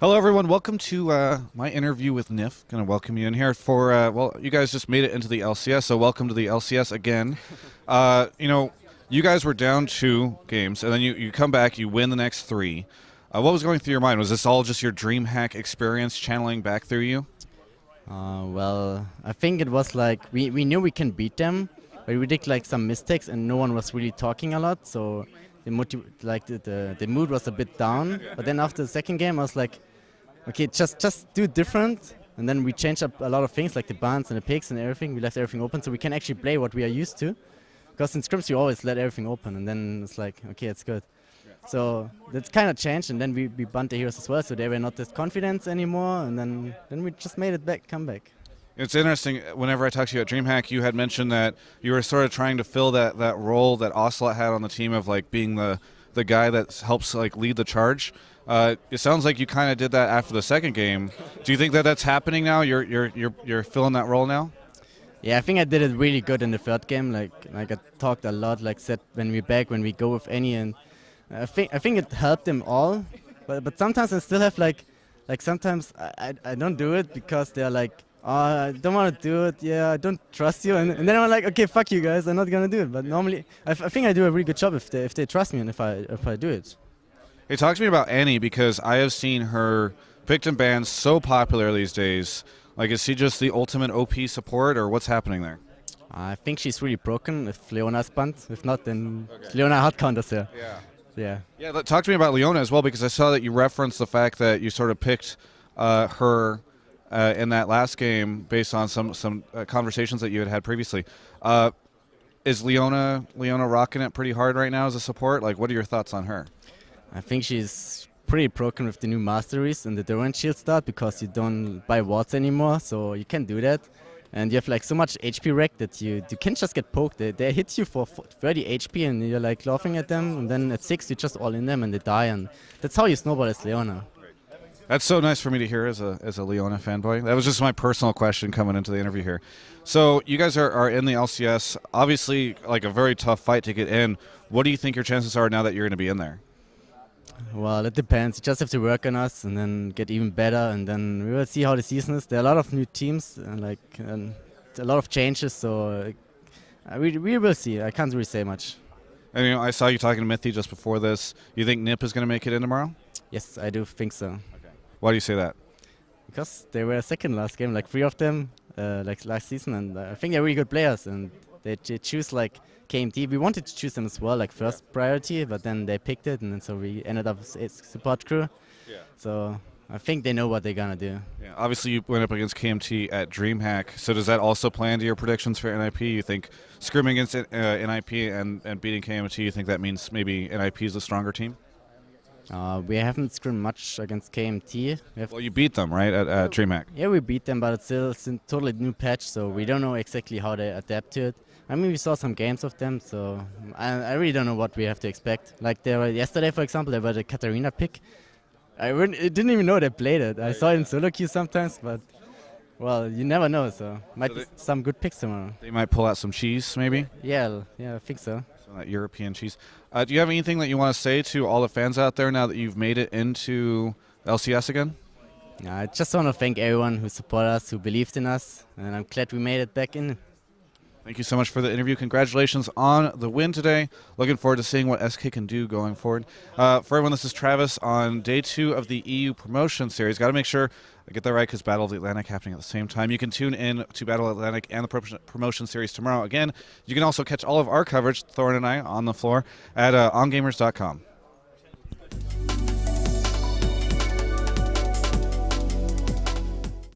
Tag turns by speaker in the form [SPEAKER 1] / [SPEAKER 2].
[SPEAKER 1] Hello, everyone. Welcome to my interview with Nyph. Going to welcome you in here for, well, you guys just made it into the LCS, so welcome to the LCS again. You guys were down 2 games, and then you come back, you win the next 3. What was going through your mind? Was this all just your DreamHack experience channeling back through you?
[SPEAKER 2] Well, I think it was like we knew we can beat them, but we did like some mistakes, and no one was really talking a lot, so the mood was a bit down. But then after the second game, I was like, okay, just do different. And then we changed up a lot of things, like the bans and the picks and everything. We left everything open so we can actually play what we are used to. Because in scrims you always let everything open, and then it's like, okay, it's good. So that's kind of changed, and then we banned the heroes as well, so they were not as confident anymore, and then we just made it come back.
[SPEAKER 1] It's interesting, whenever I talked to you at DreamHack, you had mentioned that you were sort of trying to fill that role that Ocelot had on the team of like being the guy that helps like lead the charge. It sounds like you kind of did that after the second game. Do you think that that's happening now? You're filling that role now?
[SPEAKER 2] Yeah, I think I did it really good in the third game. Like I talked a lot, like said when we go with any, and I think it helped them all. But sometimes I still have like sometimes I don't do it because they're like, oh, I don't want to do it. Yeah, I don't trust you. And then I'm like, okay, fuck you guys. I'm not gonna do it. But normally, I think I do a really good job if they trust me and if I do it.
[SPEAKER 1] Hey, talk to me about Annie, because I have seen her picked and banned so popular these days. Like, is she just the ultimate OP support, or what's happening there?
[SPEAKER 2] I think she's really broken if Leona's banned. If not, then Leona hard counters her. Yeah.
[SPEAKER 1] Talk to me about Leona as well, because I saw that you referenced the fact that you sort of picked her in that last game based on some conversations that you had previously. Is Leona rocking it pretty hard right now as a support? Like, what are your thoughts on her?
[SPEAKER 2] I think she's pretty broken with the new masteries and the Durant shield start, because you don't buy wards anymore, so you can do that. And you have like so much HP wreck that you can't just get poked. They hit you for 30 HP and you're like laughing at them, and then at 6 you just all in them and they die, and that's how you snowball as Leona.
[SPEAKER 1] That's so nice for me to hear as a Leona fanboy. That was just my personal question coming into the interview here. So you guys are in the LCS, obviously like a very tough fight to get in. What do you think your chances are now that you're going to be in there?
[SPEAKER 2] Well, it depends. You just have to work on us and then get even better, and then we will see how the season is. There are a lot of new teams and a lot of changes, so we will see. I can't really say much.
[SPEAKER 1] And I saw you talking to Mythy just before this. You think Nyph is going to make it in tomorrow?
[SPEAKER 2] Yes, I do think so.
[SPEAKER 1] Okay. Why do you say that?
[SPEAKER 2] Because they were second last game, like 3 of them, like last season, and I think they're really good players, and they choose like KMT. We wanted to choose them as well, like first priority, but then they picked it, and then so we ended up as support crew. Yeah. So I think they know what they're gonna do.
[SPEAKER 1] Yeah. Obviously, you went up against KMT at DreamHack. So does that also play into your predictions for NIP? You think scrimming against NIP and beating KMT, you think that means maybe NIP is a stronger team?
[SPEAKER 2] We haven't scrimmed much against KMT.
[SPEAKER 1] Well, you beat them, right, at DreamHack?
[SPEAKER 2] Yeah, we beat them, but it's still a totally new patch, so we don't know exactly how they adapt to it. I mean, we saw some games of them, so I really don't know what we have to expect. Like yesterday, for example, they were the Katarina pick. I didn't even know they played it. I saw it in solo queue sometimes, but well, you never know. So might be some good picks tomorrow.
[SPEAKER 1] They might pull out some cheese, maybe.
[SPEAKER 2] Yeah, I think so.
[SPEAKER 1] Some of that European cheese. Do you have anything that you want to say to all the fans out there now that you've made it into LCS again?
[SPEAKER 2] I just want to thank everyone who supported us, who believed in us, and I'm glad we made it back in.
[SPEAKER 1] Thank you so much for the interview. Congratulations on the win today. Looking forward to seeing what SK can do going forward. For everyone, this is Travis on day 2 of the EU Promotion Series. Got to make sure I get that right because Battle of the Atlantic happening at the same time. You can tune in to Battle of the Atlantic and the Promotion Series tomorrow. Again, you can also catch all of our coverage, Thorin and I, on the floor at ongamers.com.